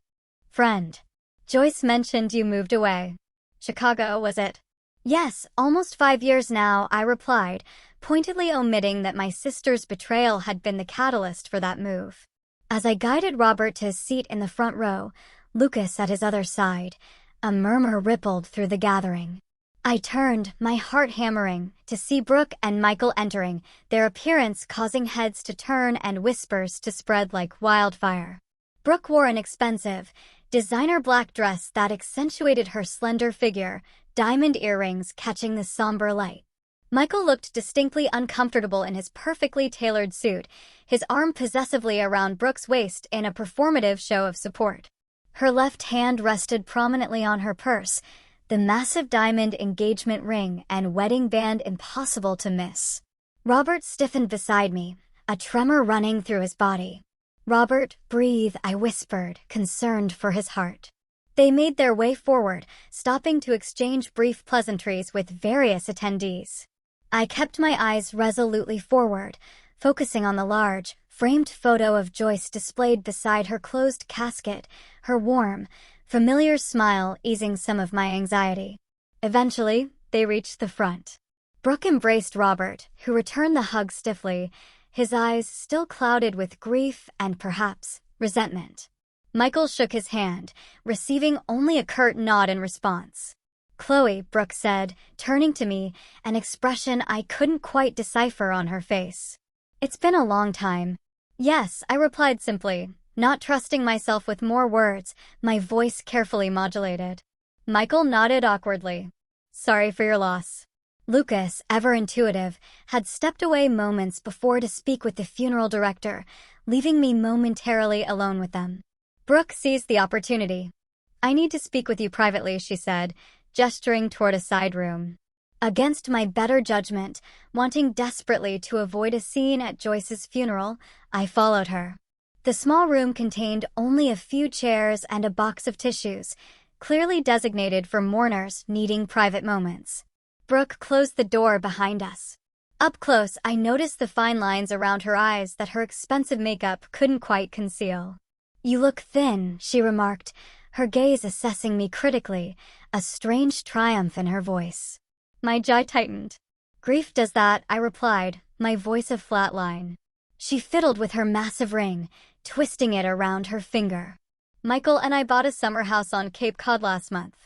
friend. "Joyce mentioned you moved away. Chicago, was it?" "Yes, almost 5 years now," I replied, pointedly omitting that my sister's betrayal had been the catalyst for that move. As I guided Robert to his seat in the front row, Lucas at his other side, a murmur rippled through the gathering. I turned, my heart hammering, to see Brooke and Michael entering, their appearance causing heads to turn and whispers to spread like wildfire. Brooke wore an expensive, designer black dress that accentuated her slender figure, diamond earrings catching the somber light. Michael looked distinctly uncomfortable in his perfectly tailored suit, his arm possessively around Brooke's waist in a performative show of support. Her left hand rested prominently on her purse, the massive diamond engagement ring and wedding band impossible to miss. Robert stiffened beside me, a tremor running through his body. "Robert, breathe," I whispered, concerned for his heart. They made their way forward, stopping to exchange brief pleasantries with various attendees. I kept my eyes resolutely forward, focusing on the large, framed photo of Joyce displayed beside her closed casket, her warm, familiar smile easing some of my anxiety. Eventually, they reached the front. Brooke embraced Robert, who returned the hug stiffly, his eyes still clouded with grief and perhaps resentment. Michael shook his hand, receiving only a curt nod in response. "Chloe," Brooke said, turning to me, an expression I couldn't quite decipher on her face. "It's been a long time." "Yes," I replied simply, not trusting myself with more words, my voice carefully modulated. Michael nodded awkwardly. "Sorry for your loss." Lucas, ever intuitive, had stepped away moments before to speak with the funeral director, leaving me momentarily alone with them. Brooke seized the opportunity. "I need to speak with you privately," she said, gesturing toward a side room. Against my better judgment, wanting desperately to avoid a scene at Joyce's funeral, I followed her. The small room contained only a few chairs and a box of tissues, clearly designated for mourners needing private moments. Brooke closed the door behind us. Up close, I noticed the fine lines around her eyes that her expensive makeup couldn't quite conceal. "You look thin," she remarked, her gaze assessing me critically, a strange triumph in her voice. My jaw tightened. "Grief does that," I replied, my voice a flat line. She fiddled with her massive ring, twisting it around her finger. "Michael and I bought a summer house on Cape Cod last month.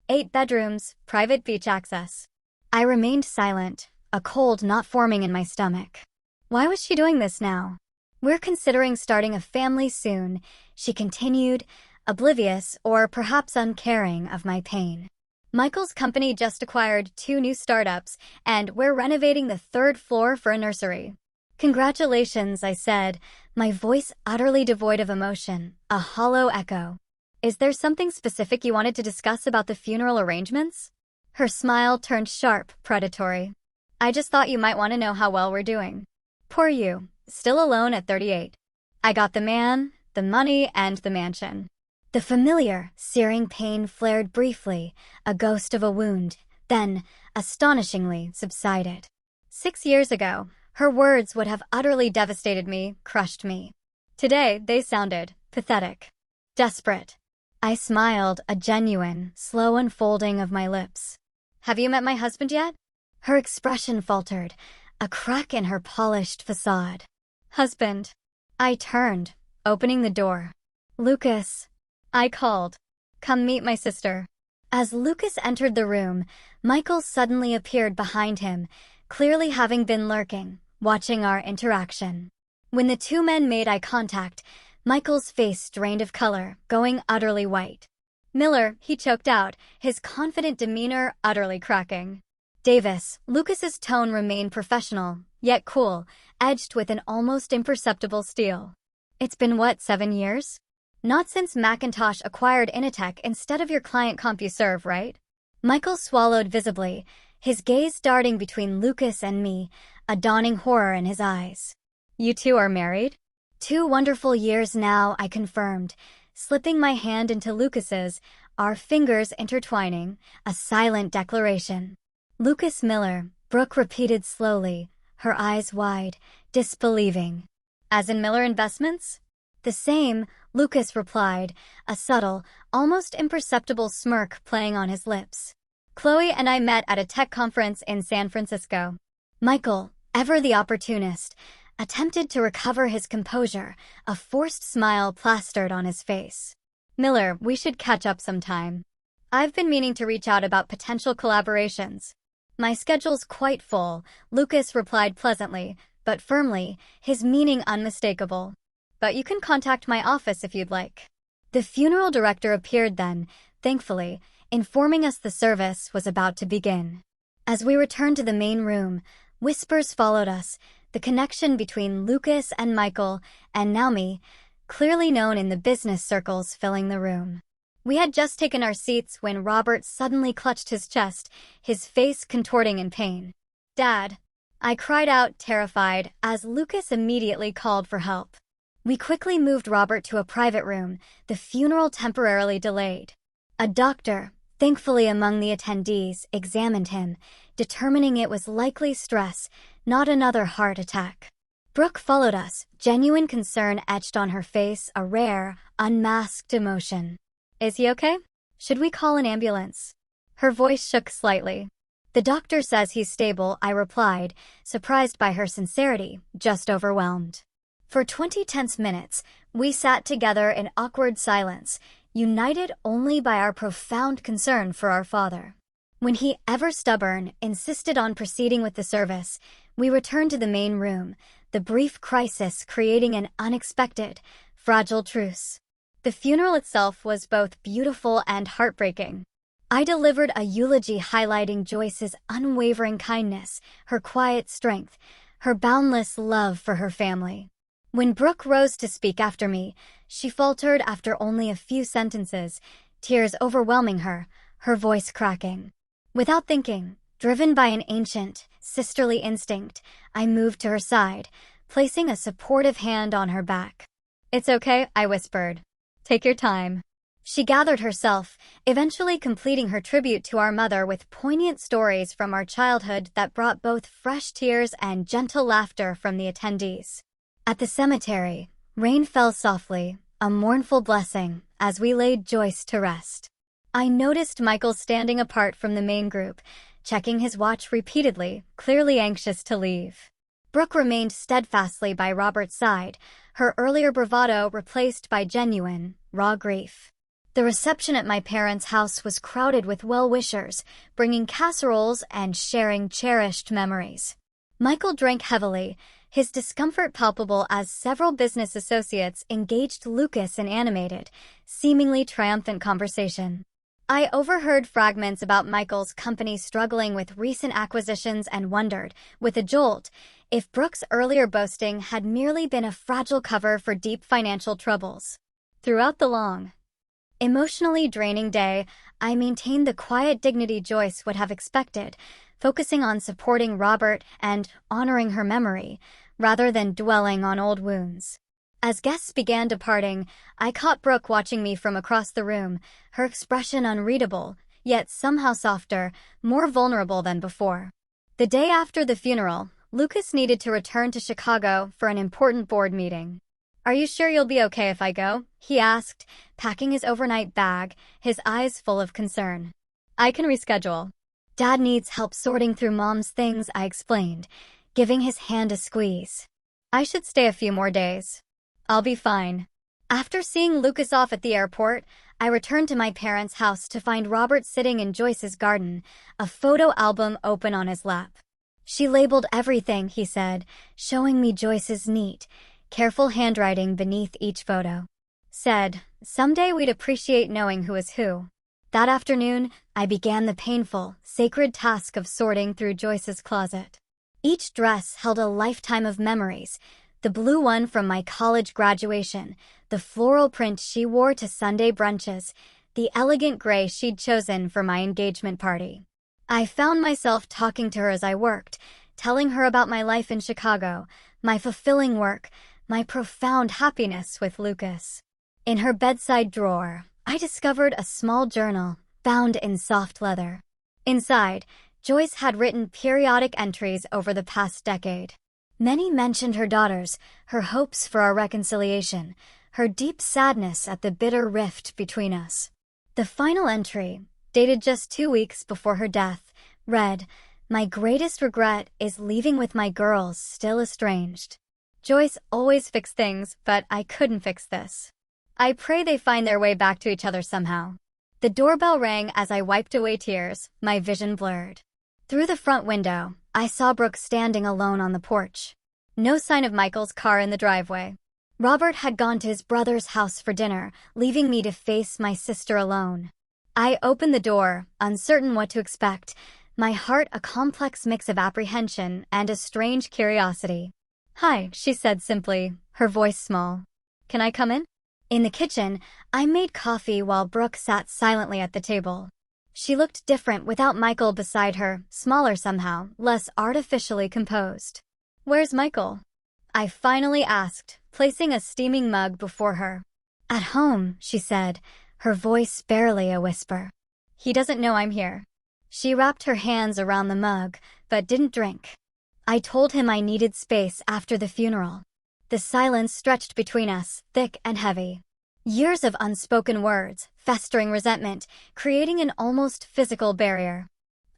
8 bedrooms, private beach access." I remained silent, a cold not forming in my stomach. Why was she doing this now? "We're considering starting a family soon," she continued, oblivious or perhaps uncaring of my pain. "Michael's company just acquired 2 new startups, and we're renovating the 3rd floor for a nursery." "Congratulations," I said, my voice utterly devoid of emotion, a hollow echo. "Is there something specific you wanted to discuss about the funeral arrangements?" Her smile turned sharp, predatory. I just thought you might want to know how well we're doing. Poor you, still alone at 38. I got the man, the money, and the mansion. The familiar, searing pain flared briefly, a ghost of a wound, then, astonishingly, subsided. 6 years ago, her words would have utterly devastated me, crushed me. Today, they sounded pathetic, desperate. I smiled, a genuine, slow unfolding of my lips. Have you met my husband yet? Her expression faltered, a crack in her polished facade. Husband. I turned, opening the door. Lucas. I called. Come meet my sister. As Lucas entered the room, Michael suddenly appeared behind him, clearly having been lurking, watching our interaction. When the two men made eye contact, Michael's face drained of color, going utterly white. Miller, he choked out, his confident demeanor utterly cracking. Davis, Lucas's tone remained professional, yet cool, edged with an almost imperceptible steel. It's been what, 7 years? Not since Macintosh acquired Initech instead of your client CompuServe, right? Michael swallowed visibly, his gaze darting between Lucas and me, a dawning horror in his eyes. You two are married? 2 wonderful years now, I confirmed, slipping my hand into Lucas's, our fingers intertwining, a silent declaration. Lucas Miller, Brooke repeated slowly, her eyes wide, disbelieving. As in Miller Investments? The same, Lucas replied, a subtle, almost imperceptible smirk playing on his lips. Chloe and I met at a tech conference in San Francisco. Michael, ever the opportunist, attempted to recover his composure, a forced smile plastered on his face. Miller, we should catch up sometime. I've been meaning to reach out about potential collaborations. My schedule's quite full, Lucas replied pleasantly, but firmly, his meaning unmistakable. But you can contact my office if you'd like. The funeral director appeared then, thankfully, informing us the service was about to begin. As we returned to the main room, whispers followed us, the connection between Lucas and Michael, and now me, clearly known in the business circles filling the room. We had just taken our seats when Robert suddenly clutched his chest, his face contorting in pain. Dad! I cried out, terrified, as Lucas immediately called for help. We quickly moved Robert to a private room, the funeral temporarily delayed. A doctor, thankfully among the attendees, examined him, determining it was likely stress, not another heart attack. Brooke followed us, genuine concern etched on her face, a rare, unmasked emotion. Is he okay? Should we call an ambulance? Her voice shook slightly. The doctor says he's stable, I replied, surprised by her sincerity, just overwhelmed. For 20 tense minutes, we sat together in awkward silence, united only by our profound concern for our father. When he, ever stubborn, insisted on proceeding with the service, we returned to the main room, the brief crisis creating an unexpected, fragile truce. The funeral itself was both beautiful and heartbreaking. I delivered a eulogy highlighting Joyce's unwavering kindness, her quiet strength, her boundless love for her family. When Brooke rose to speak after me, she faltered after only a few sentences, tears overwhelming her, her voice cracking. Without thinking, driven by an ancient, sisterly instinct, I moved to her side, placing a supportive hand on her back. It's okay, I whispered. Take your time. She gathered herself, eventually completing her tribute to our mother with poignant stories from our childhood that brought both fresh tears and gentle laughter from the attendees. At the cemetery, rain fell softly, a mournful blessing, as we laid Joyce to rest. I noticed Michael standing apart from the main group, checking his watch repeatedly, clearly anxious to leave. Brooke remained steadfastly by Robert's side, her earlier bravado replaced by genuine, raw grief. The reception at my parents' house was crowded with well-wishers, bringing casseroles and sharing cherished memories. Michael drank heavily, his discomfort palpable as several business associates engaged Lucas in animated, seemingly triumphant conversation. I overheard fragments about Michael's company struggling with recent acquisitions and wondered, with a jolt, if Brooke's earlier boasting had merely been a fragile cover for deep financial troubles. Throughout the long, Emotionally draining day, I maintained the quiet dignity Joyce would have expected, focusing on supporting Robert and honoring her memory, rather than dwelling on old wounds. As guests began departing, I caught Brooke watching me from across the room, her expression unreadable, yet somehow softer, more vulnerable than before. The day after the funeral, Lucas needed to return to Chicago for an important board meeting. "Are you sure you'll be okay if I go?" he asked, packing his overnight bag, his eyes full of concern. "I can reschedule." "Dad needs help sorting through Mom's things," I explained, giving his hand a squeeze. "I should stay a few more days." "I'll be fine." After seeing Lucas off at the airport, I returned to my parents' house to find Robert sitting in Joyce's garden, a photo album open on his lap. "She labeled everything," he said, showing me Joyce's neat, careful handwriting beneath each photo. Said, "Someday we'd appreciate knowing who is who." That afternoon, I began the painful, sacred task of sorting through Joyce's closet. Each dress held a lifetime of memories: the blue one from my college graduation, the floral print she wore to Sunday brunches, the elegant gray she'd chosen for my engagement party. I found myself talking to her as I worked, telling her about my life in Chicago, my fulfilling work, my profound happiness with Lucas. In her bedside drawer, I discovered a small journal, bound in soft leather. Inside, Joyce had written periodic entries over the past decade. Many mentioned her daughters, her hopes for our reconciliation, her deep sadness at the bitter rift between us. The final entry, dated just 2 weeks before her death, read, "My greatest regret is leaving with my girls still estranged. Joyce always fixed things, but I couldn't fix this. I pray they find their way back to each other somehow." The doorbell rang as I wiped away tears, my vision blurred. Through the front window, I saw Brooke standing alone on the porch. No sign of Michael's car in the driveway. Robert had gone to his brother's house for dinner, leaving me to face my sister alone. I opened the door, uncertain what to expect, my heart a complex mix of apprehension and a strange curiosity. "Hi," she said simply, her voice small. "Can I come in?" In the kitchen, I made coffee while Brooke sat silently at the table. She looked different without Michael beside her, smaller somehow, less artificially composed. "Where's Michael?" I finally asked, placing a steaming mug before her. "At home," she said, her voice barely a whisper. "He doesn't know I'm here." She wrapped her hands around the mug, but didn't drink. I told him I needed space after the funeral. The silence stretched between us, thick and heavy. Years of unspoken words, festering resentment, creating an almost physical barrier.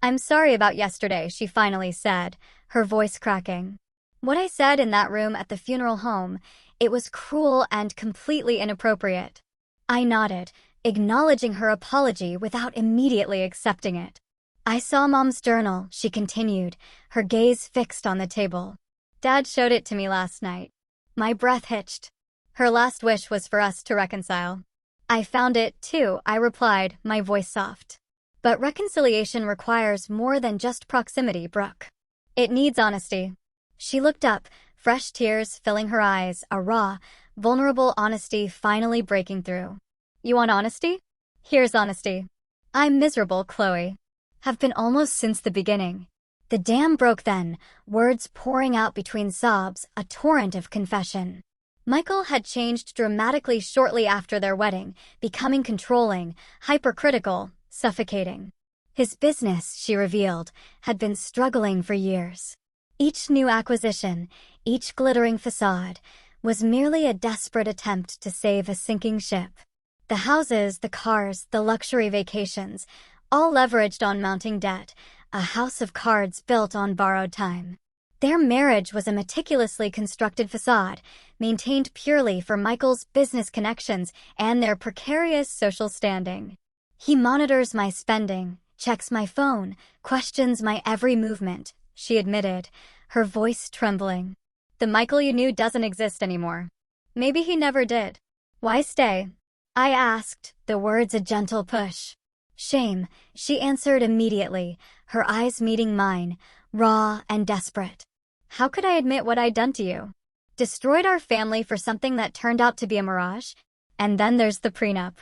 "I'm sorry about yesterday," she finally said, her voice cracking. "What I said in that room at the funeral home, it was cruel and completely inappropriate." I nodded, acknowledging her apology without immediately accepting it. "I saw Mom's journal," she continued, her gaze fixed on the table. "Dad showed it to me last night." My breath hitched. Her last wish was for us to reconcile. "I found it, too," I replied, my voice soft. "But reconciliation requires more than just proximity, Brooke. It needs honesty." She looked up, fresh tears filling her eyes, a raw, vulnerable honesty finally breaking through. "You want honesty? Here's honesty. I'm miserable, Chloe. Have been almost since the beginning." The dam broke then, words pouring out between sobs, a torrent of confession. Michael had changed dramatically shortly after their wedding, becoming controlling, hypercritical, suffocating. His business, she revealed, had been struggling for years. Each new acquisition, each glittering facade, was merely a desperate attempt to save a sinking ship. The houses, the cars, the luxury vacations, all leveraged on mounting debt, a house of cards built on borrowed time. Their marriage was a meticulously constructed facade, maintained purely for Michael's business connections and their precarious social standing. "He monitors my spending, checks my phone, questions my every movement," she admitted, her voice trembling. "The Michael you knew doesn't exist anymore. Maybe he never did. Why stay?" I asked, the words a gentle push. "Shame," she answered immediately, her eyes meeting mine, raw and desperate. "How could I admit what I'd done to you? Destroyed our family for something that turned out to be a mirage? And then there's the prenup."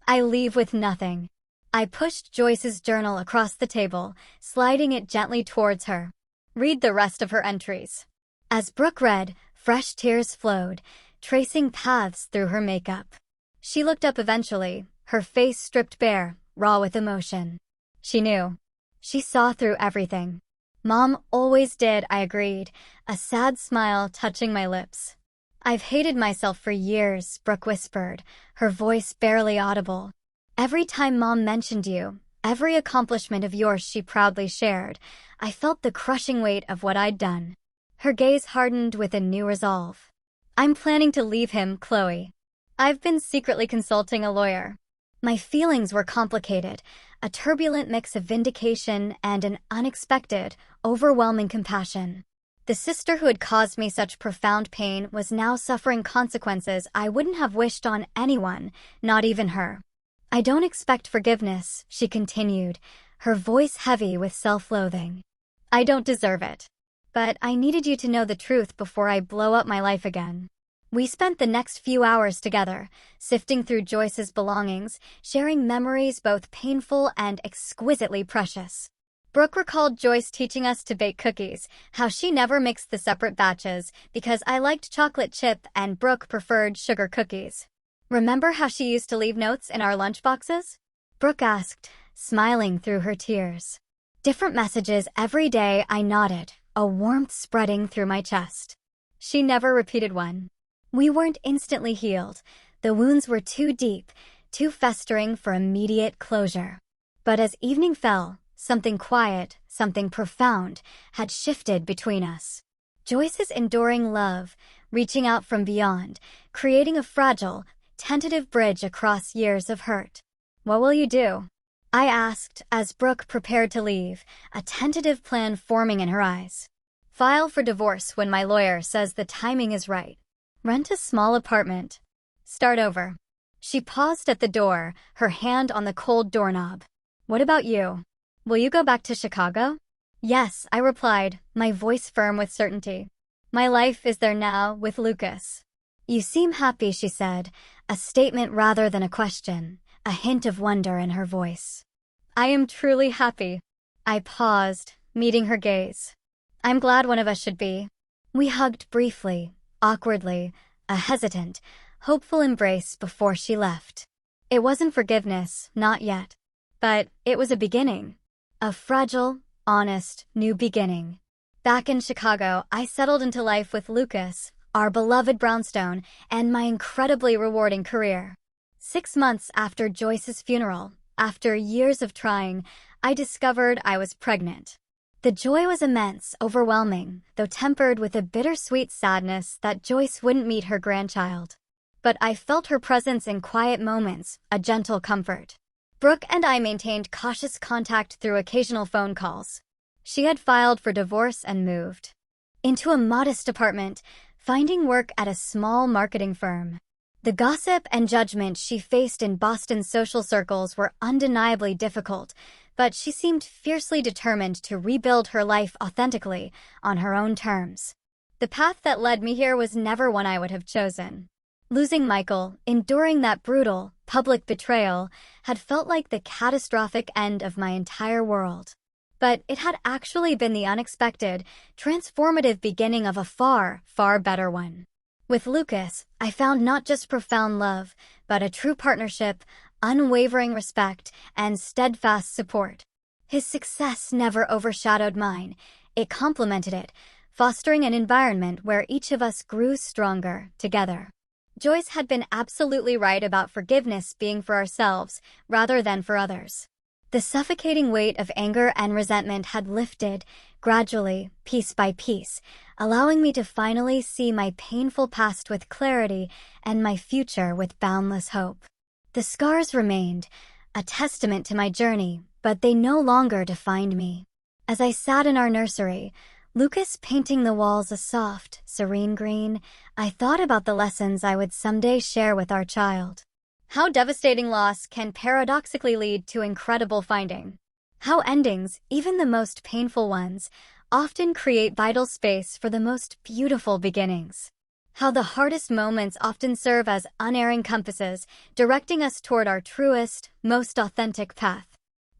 I leave with nothing. I pushed Joyce's journal across the table, sliding it gently towards her. Read the rest of her entries. As Brooke read, fresh tears flowed, tracing paths through her makeup. She looked up eventually, her face stripped bare, raw with emotion. She knew. She saw through everything. Mom always did, I agreed, a sad smile touching my lips. I've hated myself for years, Brooke whispered, her voice barely audible. Every time Mom mentioned you, every accomplishment of yours she proudly shared, I felt the crushing weight of what I'd done. Her gaze hardened with a new resolve. I'm planning to leave him, Chloe. I've been secretly consulting a lawyer. My feelings were complicated, a turbulent mix of vindication and an unexpected, overwhelming compassion. The sister who had caused me such profound pain was now suffering consequences I wouldn't have wished on anyone, not even her. I don't expect forgiveness, she continued, her voice heavy with self-loathing. I don't deserve it. But I needed you to know the truth before I blow up my life again. We spent the next few hours together, sifting through Joyce's belongings, sharing memories both painful and exquisitely precious. Brooke recalled Joyce teaching us to bake cookies, how she never mixed the separate batches because I liked chocolate chip and Brooke preferred sugar cookies. Remember how she used to leave notes in our lunchboxes? Brooke asked, smiling through her tears. Different messages every day, I nodded, a warmth spreading through my chest. She never repeated one. We weren't instantly healed. The wounds were too deep, too festering for immediate closure. But as evening fell, something quiet, something profound, had shifted between us. Joyce's enduring love, reaching out from beyond, creating a fragile, tentative bridge across years of hurt. What will you do? I asked as Brooke prepared to leave, a tentative plan forming in her eyes. File for divorce when my lawyer says the timing is right. Rent a small apartment. Start over. She paused at the door, her hand on the cold doorknob. What about you? Will you go back to Chicago? Yes, I replied, my voice firm with certainty. My life is there now with Lucas. You seem happy, she said, a statement rather than a question, a hint of wonder in her voice. I am truly happy. I paused, meeting her gaze. I'm glad one of us should be. We hugged briefly, awkwardly, a hesitant, hopeful embrace before she left. It wasn't forgiveness, not yet. But it was a beginning. A fragile, honest, new beginning. Back in Chicago, I settled into life with Lucas, our beloved brownstone, and my incredibly rewarding career. 6 months after Joyce's funeral, after years of trying, I discovered I was pregnant. The joy was immense, overwhelming, though tempered with a bittersweet sadness that Joyce wouldn't meet her grandchild. But I felt her presence in quiet moments, a gentle comfort. Brooke and I maintained cautious contact through occasional phone calls. She had filed for divorce and moved into a modest apartment, finding work at a small marketing firm. The gossip and judgment she faced in Boston's social circles were undeniably difficult, but she seemed fiercely determined to rebuild her life authentically, on her own terms. The path that led me here was never one I would have chosen. Losing Michael, enduring that brutal, public betrayal, had felt like the catastrophic end of my entire world. But it had actually been the unexpected, transformative beginning of a far, far better one. With Lucas, I found not just profound love, but a true partnership, unwavering respect, and steadfast support. His success never overshadowed mine. It complemented it, fostering an environment where each of us grew stronger together. Joyce had been absolutely right about forgiveness being for ourselves rather than for others. The suffocating weight of anger and resentment had lifted, gradually, piece by piece, allowing me to finally see my painful past with clarity and my future with boundless hope. The scars remained, a testament to my journey, but they no longer defined me. As I sat in our nursery, Lucas painting the walls a soft, serene green, I thought about the lessons I would someday share with our child. How devastating loss can paradoxically lead to incredible finding. How endings, even the most painful ones, often create vital space for the most beautiful beginnings. How the hardest moments often serve as unerring compasses, directing us toward our truest, most authentic path.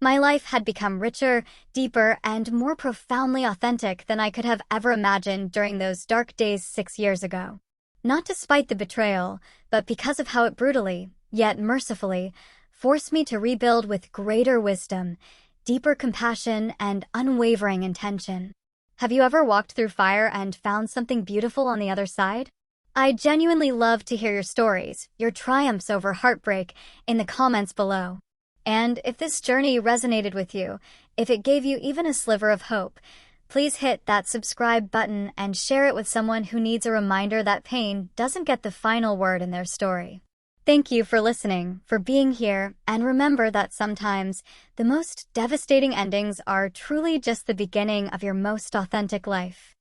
My life had become richer, deeper, and more profoundly authentic than I could have ever imagined during those dark days 6 years ago. Not despite the betrayal, but because of how it brutally, yet mercifully, forced me to rebuild with greater wisdom, deeper compassion, and unwavering intention. Have you ever walked through fire and found something beautiful on the other side? I genuinely love to hear your stories, your triumphs over heartbreak, in the comments below. And if this journey resonated with you, if it gave you even a sliver of hope, please hit that subscribe button and share it with someone who needs a reminder that pain doesn't get the final word in their story. Thank you for listening, for being here, and remember that sometimes the most devastating endings are truly just the beginning of your most authentic life.